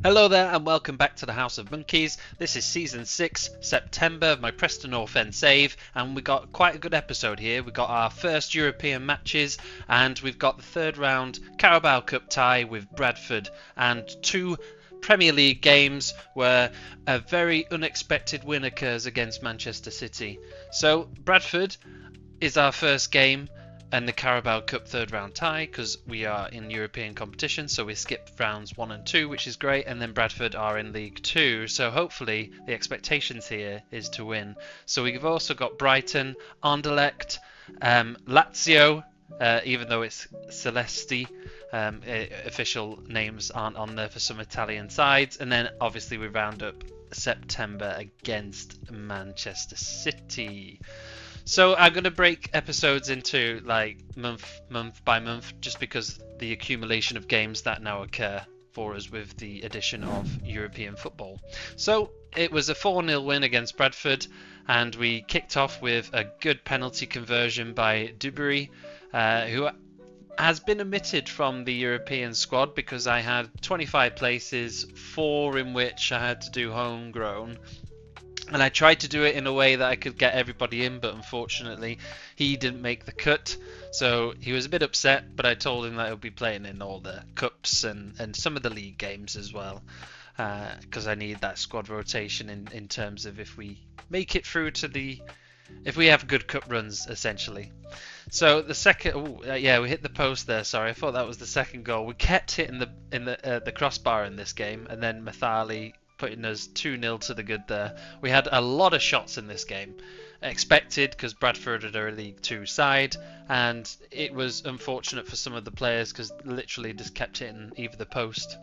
Hello there and welcome back to the House of Monkeys. This is season 6, September of my Preston North End save, and we got quite a good episode here. We got our first European matches, and we've got the third round Carabao Cup tie with Bradford, and two Premier League games where a very unexpected win occurs against Manchester City. So Bradford is our first game and the Carabao Cup third round tie because we are in European competition, so we skip rounds 1 and 2, which is great, and then Bradford are in League 2, so hopefully the expectations here is to win. So we've also got Brighton, Anderlecht, Lazio, even though it's Celesti, official names aren't on there for some Italian sides, and then obviously we round up September against Manchester City. So I'm going to break episodes into like month by month, just because the accumulation of games that now occur for us with the addition of European football. So it was a 4-0 win against Bradford, and we kicked off with a good penalty conversion by Duberry, who has been omitted from the European squad because I had 25 places, 4 in which I had to do homegrown. And I tried to do it in a way that I could get everybody in, but unfortunately he didn't make the cut. So he was a bit upset, but I told him that he'll be playing in all the cups and some of the league games as well. Because I need that squad rotation in terms of if we make it through to if we have good cup runs, essentially. So the second, we hit the post there. Sorry, I thought that was the second goal. We kept hitting the crossbar in this game, and then Mathali putting us 2-0 to the good there. We had a lot of shots in this game. Expected, because Bradford are a League 2 side, and it was unfortunate for some of the players because literally just kept hitting either the post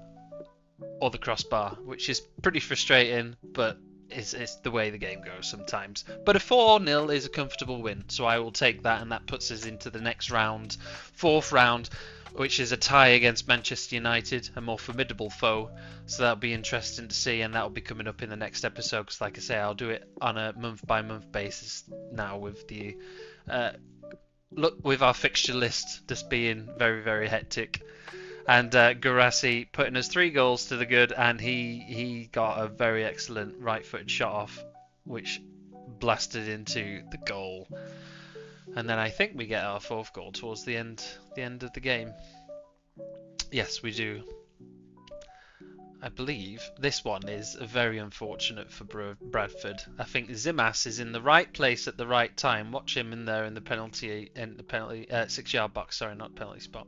or the crossbar, which is pretty frustrating, but it's the way the game goes sometimes. But a 4-0 is a comfortable win, so I will take that, and that puts us into the next round, fourth round, which is a tie against Manchester United, a more formidable foe. So that'll be interesting to see, and that'll be coming up in the next episode. Because, like I say, I'll do it on a month-by-month basis now with the with our fixture list just being very, very hectic. And Garassi putting us 3 goals to the good, and he got a very excellent right-footed shot off, which blasted into the goal. And then I think we get our 4th goal towards the end of the game. Yes, we do. I believe this one is very unfortunate for Bradford. I think Zimas is in the right place at the right time. Watch him in there in the penalty 6-yard box. Sorry, not penalty spot.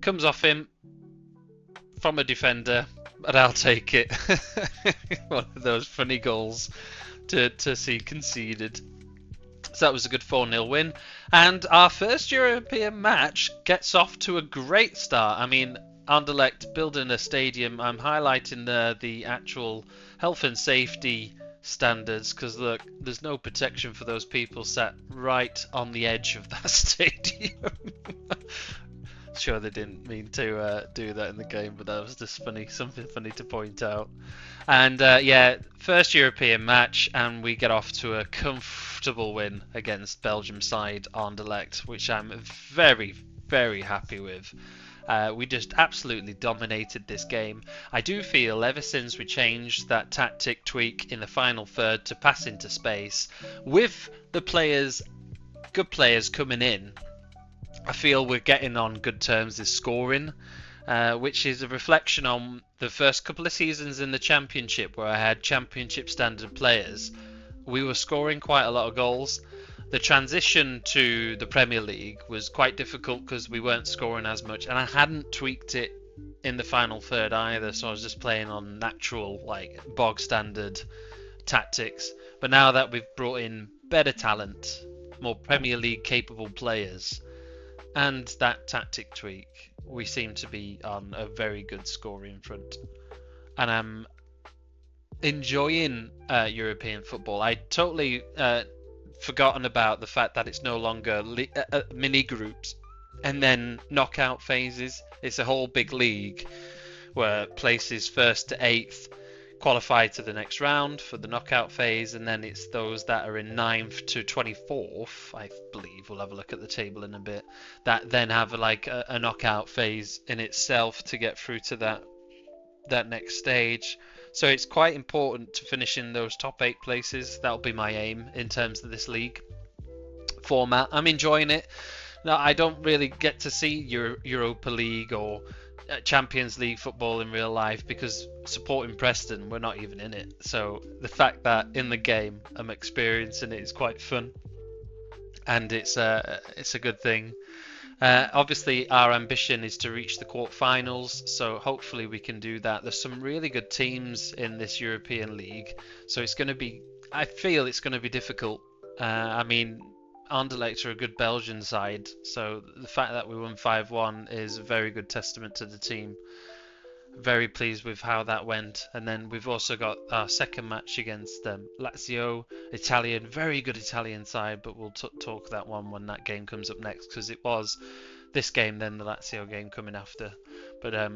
Comes off him from a defender, but I'll take it. One of those funny goals to see conceded. So that was a good 4-0 win. And our first European match gets off to a great start. I mean, Anderlecht building a stadium. I'm highlighting the actual health and safety standards because, look, there's no protection for those people sat right on the edge of that stadium. Sure, they didn't mean to do that in the game, but that was just funny, something funny to point out. And first European match, and we get off to a comfortable win against Belgium side Anderlecht, which I'm very, very happy with. We just absolutely dominated this game. I do feel ever since we changed that tactic tweak in the final third to pass into space, with the good players coming in, I feel we're getting on good terms this scoring, which is a reflection on the first couple of seasons in the Championship where I had Championship standard players. We were scoring quite a lot of goals. The transition to the Premier League was quite difficult because we weren't scoring as much, and I hadn't tweaked it in the final third either, so I was just playing on natural, like, bog standard tactics. But now that we've brought in better talent, more Premier League capable players, and that tactic tweak, we seem to be on a very good scoring front. And I'm enjoying European football. I totally forgotten about the fact that it's no longer mini groups and then knockout phases. It's a whole big league where places 1st to 8th qualify to the next round for the knockout phase, and then it's those that are in 9th to 24th, I believe, we'll have a look at the table in a bit, that then have like a knockout phase in itself to get through to that that next stage. So it's quite important to finish in those top 8 places. That'll be my aim in terms of this league format. I'm enjoying it. Now, I don't really get to see Europa League or Champions League football in real life because supporting Preston, we're not even in it. So the fact that in the game I'm experiencing it is quite fun, and it's a good thing. Obviously, our ambition is to reach the quarterfinals, so hopefully we can do that. There's some really good teams in this European League, so it's going to be. I feel it's going to be difficult. I mean, Anderlecht are a good Belgian side, so the fact that we won 5-1 is a very good testament to the team. Very pleased with how that went. And then we've also got our second match against Lazio, Italian, very good Italian side, but we'll talk that one when that game comes up next, because it was this game, then the Lazio game coming after. But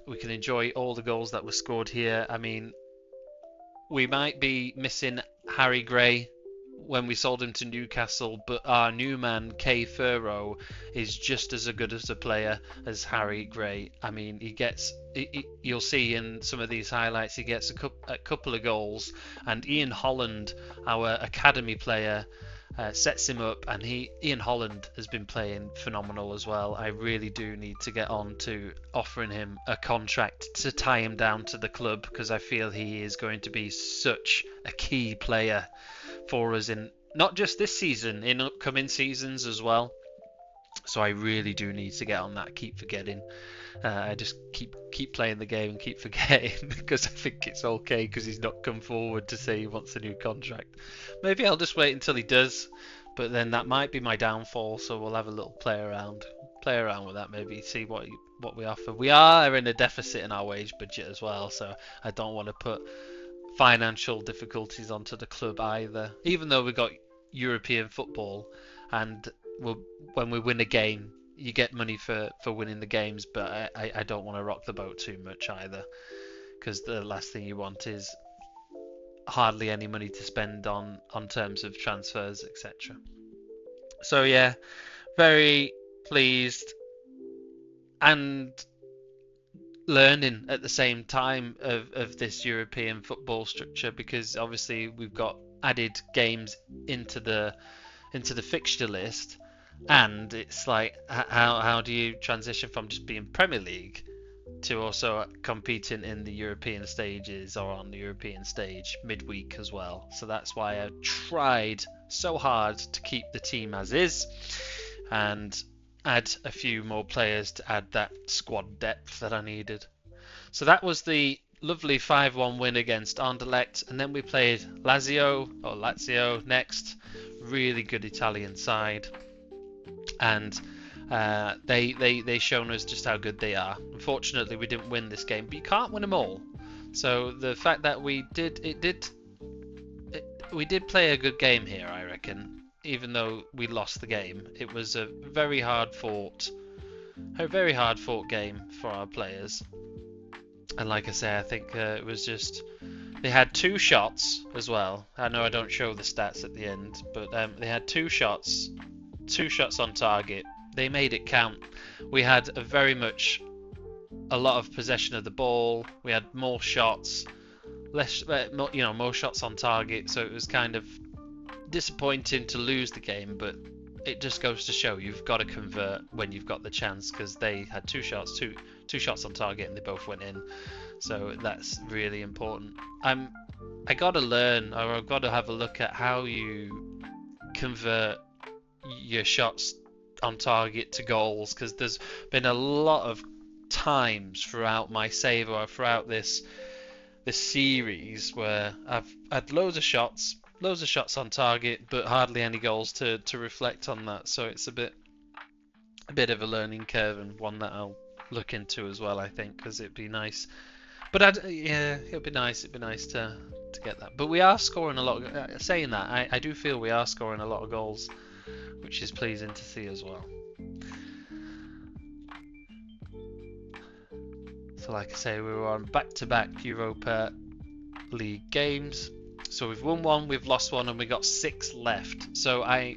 we can enjoy all the goals that were scored here. I mean, we might be missing Harry Gray when we sold him to Newcastle, but our new man Kay Furrow is just as good as a player as Harry Gray. I mean, you'll see in some of these highlights, he gets a couple of goals, and Ian Holland, our academy player, sets him up, and Ian Holland has been playing phenomenal as well. I really do need to get on to offering him a contract to tie him down to the club, because I feel he is going to be such a key player for us in not just this season, in upcoming seasons as well. So I really do need to get on that. Keep forgetting. I just keep playing the game and keep forgetting because I think it's okay because he's not come forward to say he wants a new contract. Maybe I'll just wait until he does, but then that might be my downfall. So we'll have a little play around with that. Maybe see what we offer. We are in a deficit in our wage budget as well, so I don't want to put financial difficulties onto the club either. Even though we got European football, and when we win a game, you get money for winning the games, but I don't want to rock the boat too much either, because the last thing you want is hardly any money to spend on terms of transfers, etc. So yeah, very pleased and learning at the same time of this European football structure, because obviously we've got added games into the fixture list, and it's like how do you transition from just being Premier League to also competing in the European stages or on the European stage midweek as well. So that's why I've tried so hard to keep the team as is and add a few more players to add that squad depth that I needed. So that was the lovely 5-1 win against Anderlecht, and then we played Lazio next. Really good Italian side, and they shown us just how good they are. Unfortunately, we didn't win this game, but you can't win them all. So the fact that we did play a good game here, I reckon. Even though we lost the game, it was a very hard fought game for our players. And like I say, I think it was just they had 2 shots as well. I know I don't show the stats at the end, but they had 2 shots on target. They made it count. We had a lot of possession of the ball. We had more shots, more shots on target. So it was kind of disappointing to lose the game, but it just goes to show you've got to convert when you've got the chance, because they had 2 shots on target and they both went in. So that's really important. I got to learn, or I've got to have a look at how you convert your shots on target to goals, because there's been a lot of times throughout my save or throughout this series where I've had loads of shots on target, but hardly any goals to reflect on that. So it's a bit of a learning curve, and one that I'll look into as well, I think, because it'd be nice. But it'd be nice to get that. But we are scoring a lot. Saying that, I do feel we are scoring a lot of goals, which is pleasing to see as well. So like I say, we were on back-to-back Europa League games. So we've won one, we've lost one, and we got 6 left. So I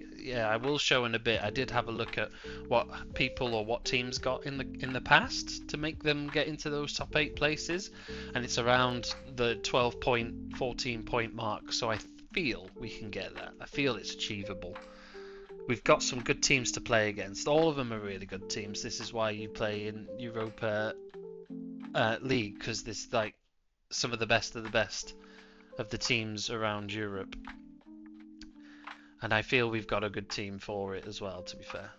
will show in a bit. I did have a look at what people or what teams got in the past to make them get into those top 8 places, and it's around the 12 point, 14 point mark. So I feel we can get that. I feel it's achievable. We've got some good teams to play against. All of them are really good teams. This is why you play in Europa League, because this is like some of the best of the teams around Europe. And I feel we've got a good team for it as well, to be fair.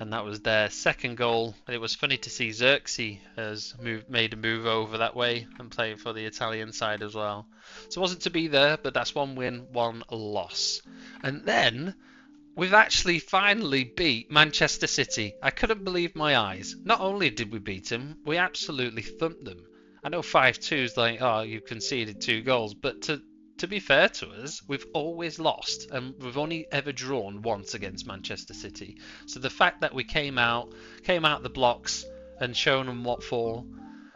And that was their second goal. It was funny to see Xerxes has made a move over that way and play for the Italian side as well. So it wasn't to be there, but that's 1 win, 1 loss. And then we've actually finally beat Manchester City. I couldn't believe my eyes. Not only did we beat them, we absolutely thumped them. I know 5-2 is like, oh, you conceded 2 goals, but to be fair to us, we've always lost, and we've only ever drawn once against Manchester City. So the fact that we came out the blocks and shown them what for,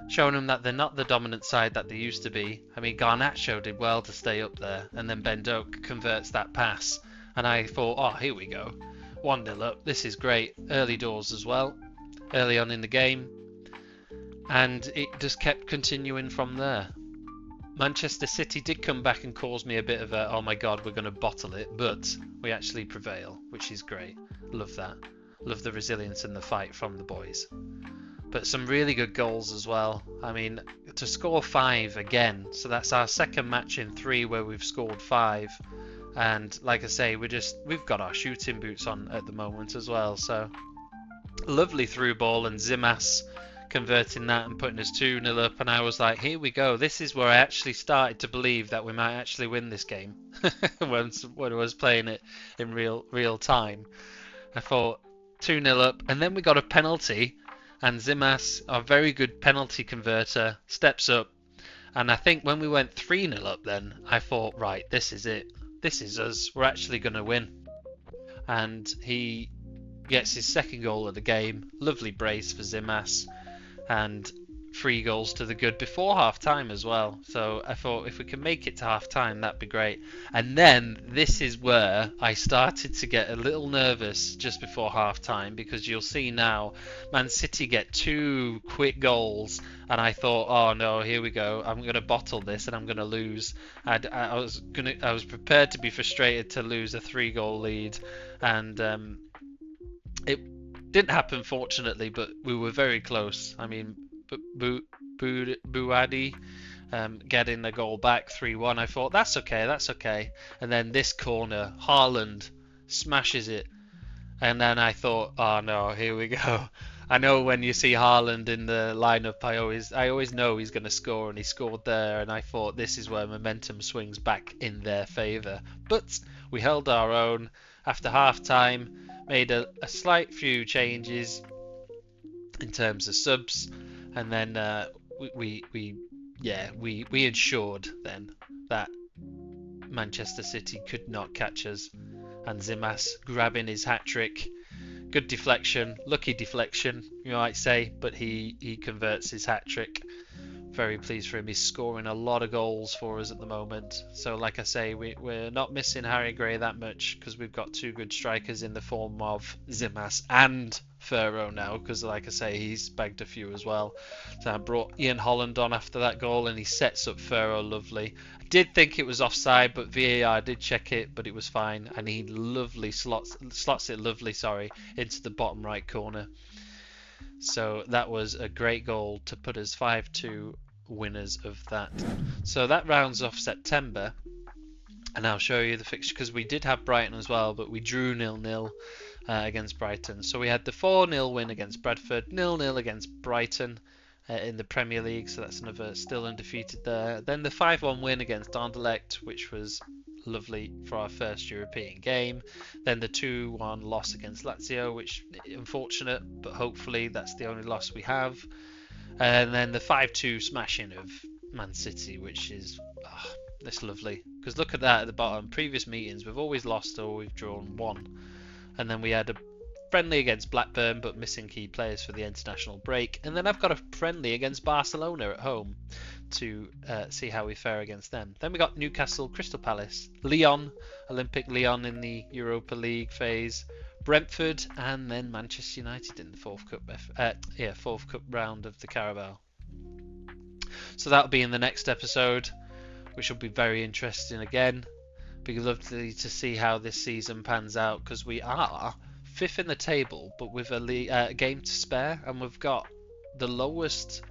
showing them that they're not the dominant side that they used to be. I mean, Garnacho did well to stay up there, and then Ben Doak converts that pass, and I thought, oh, here we go, 1-0 up. This is great. Early doors as well, early on in the game. And it just kept continuing from there. Manchester City did come back and cause me a bit of a, oh my god, we're going to bottle it, but we actually prevail, which is great. Love that. Love the resilience and the fight from the boys. But some really good goals as well. I mean, to score 5 again, so that's our second match in 3 where we've scored 5. And like I say, we've got our shooting boots on at the moment as well. So lovely through ball, and Zimas converting that and putting us 2-0 up, and I was like, here we go. This is where I actually started to believe that we might actually win this game when I was playing it in real time. I thought 2-0 up, and then we got a penalty, and Zimas, our very good penalty converter, steps up, and I think when we went 3-0 up then, I thought, right, this is it. This is us. We're actually going to win. And he gets his second goal of the game. Lovely brace for Zimas. And 3 goals to the good before half time as well. So I thought if we can make it to half time, that'd be great. And then this is where I started to get a little nervous just before half time, because you'll see now Man City get 2 quick goals, and I thought, oh no, here we go, I'm going to bottle this and I'm going to lose. I was prepared to be frustrated to lose a 3-goal lead, and it didn't happen, fortunately, but we were very close. I mean, Buadi getting the goal back 3-1. I thought, that's okay. And then this corner, Haaland smashes it. And then I thought, oh no, here we go. I know when you see Haaland in the lineup, I always know he's going to score, and he scored there. And I thought this is where momentum swings back in their favour. But we held our own after half time. Made a slight few changes in terms of subs, and then we ensured then that Manchester City could not catch us, and Zimas grabbing his hat-trick. Good deflection, lucky deflection you might say, but he converts his hat-trick. Very pleased for him. He's scoring a lot of goals for us at the moment. So like I say, we're not missing Harry Gray that much, because we've got 2 good strikers in the form of Zimas and Ferro now, because like I say, he's bagged a few as well. So I brought Ian Holland on after that goal, and he sets up Ferro lovely. I did think it was offside, but VAR did check it, but it was fine, and he lovely slots it lovely, into the bottom right corner. So that was a great goal to put us 5-2 winners of that. So that rounds off September, and I'll show you the fixture, because we did have Brighton as well, but we drew 0-0 against Brighton. So we had the 4-0 win against Bradford, 0-0 against Brighton in the Premier League, so that's another still undefeated there. Then the 5-1 win against Anderlecht, which was lovely for our first European game. Then the 2-1 loss against Lazio, which unfortunate, but hopefully that's the only loss we have. And then the 5-2 smashing of Man City, which is that's lovely, because look at that at the bottom. Previous meetings we've always lost or we've drawn 1, and then we had a friendly against Blackburn, but missing key players for the international break, and then I've got a friendly against Barcelona at home to see how we fare against them. Then we got Newcastle, Crystal Palace, Lyon, Olympic Lyon in the Europa League phase, Brentford, and then Manchester United in the fourth cup round of the Carabao. So that'll be in the next episode, which will be very interesting again. Be lovely to see how this season pans out, because we are 5th in the table, but with a game to spare, and we've got the lowest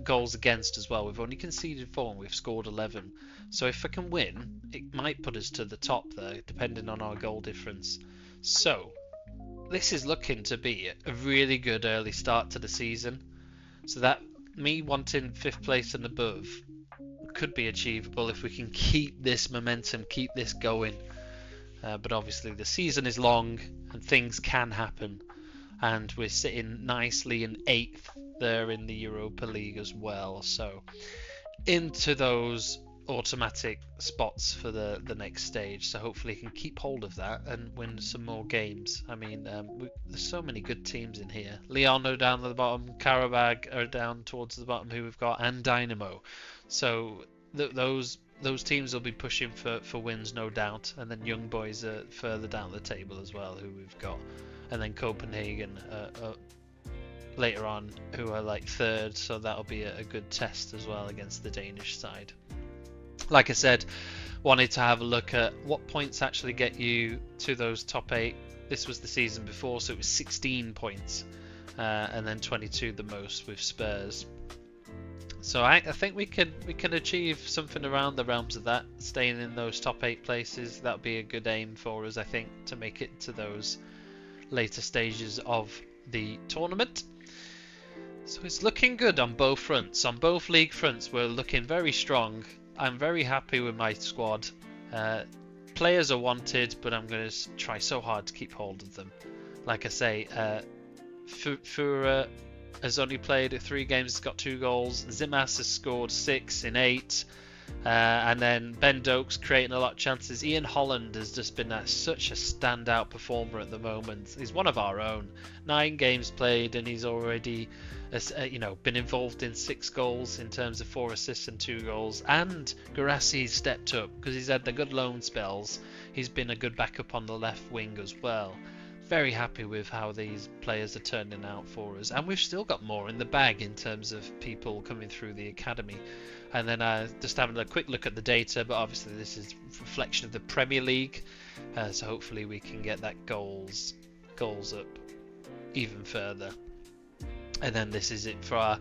goals against as well. We've only conceded 4 and we've scored 11. So if I can win, it might put us to the top there, depending on our goal difference. So this is looking to be a really good early start to the season. So that me wanting 5th place and above could be achievable if we can keep this momentum, keep this going. But obviously the season is long and things can happen. And we're sitting nicely in 8th there in the Europa League as well. So into those automatic spots for the next stage. So hopefully we can keep hold of that and win some more games. I mean, there's so many good teams in here. Lyon are down at the bottom, Carabao are down towards the bottom, who we've got, and Dynamo. So those teams will be pushing for wins, no doubt. And then Young Boys are further down the table as well, who we've got. And then Copenhagen later on, who are like 3rd, so that'll be a good test as well against the Danish side. Like I said, wanted to have a look at what points actually get you to those top 8. This was the season before, so it was 16 points, and then 22 the most with Spurs. So I think we can achieve something around the realms of that, staying in those top 8 places. That'll be a good aim for us, I think, to make it to those later stages of the tournament. So it's looking good on both fronts. On both league fronts, we're looking very strong. I'm very happy with my squad. Players are wanted, but I'm going to try so hard to keep hold of them. Like I say, Fura has only played 3 games, has got 2 goals. Zimas has scored 6 in 8. And then Ben Dokes creating a lot of chances. Ian Holland has just been such a standout performer at the moment. He's one of our own. 9 games played, and he's already been involved in 6 goals in terms of 4 assists and 2 goals. And Guirassy stepped up because he's had the good loan spells. He's been a good backup on the left wing as well. Very happy with how these players are turning out for us, and we've still got more in the bag in terms of people coming through the academy. And then just having a quick look at the data, but obviously this is a reflection of the Premier League, so hopefully we can get that goals up even further. And then this is it for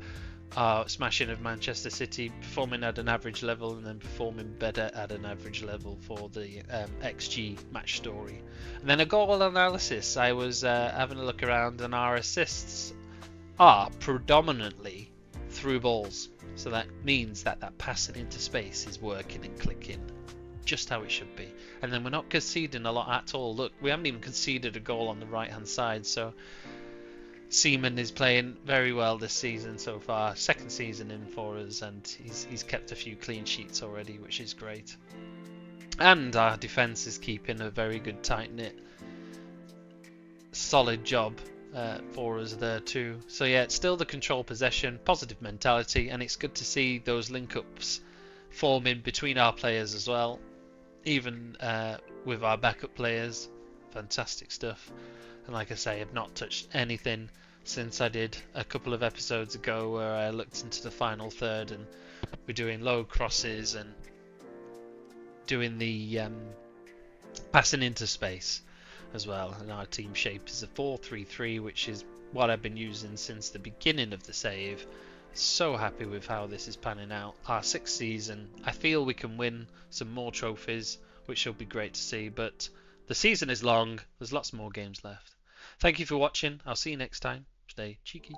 our smashing of Manchester City, performing at an average level and then performing better at an average level for the XG match story. And then a goal analysis. I was having a look around, and our assists are predominantly through balls. So that means that passing into space is working and clicking just how it should be. And then we're not conceding a lot at all. Look, we haven't even conceded a goal on the right hand side, so Seaman is playing very well this season so far. 2nd season in for us, and he's kept a few clean sheets already, which is great. And our defence is keeping a very good tight-knit, solid job for us there too. So yeah, it's still the control possession, positive mentality, and it's good to see those link-ups forming between our players as well, even with our backup players. Fantastic stuff. And like I say, I've not touched anything since I did a couple of episodes ago where I looked into the final third, and we're doing low crosses and doing the passing into space as well. And our team shape is a 4-3-3, which is what I've been using since the beginning of the save. So happy with how this is panning out. Our 6th season, I feel we can win some more trophies, which will be great to see, but the season is long, there's lots more games left. Thank you for watching. I'll see you next time. Stay cheeky.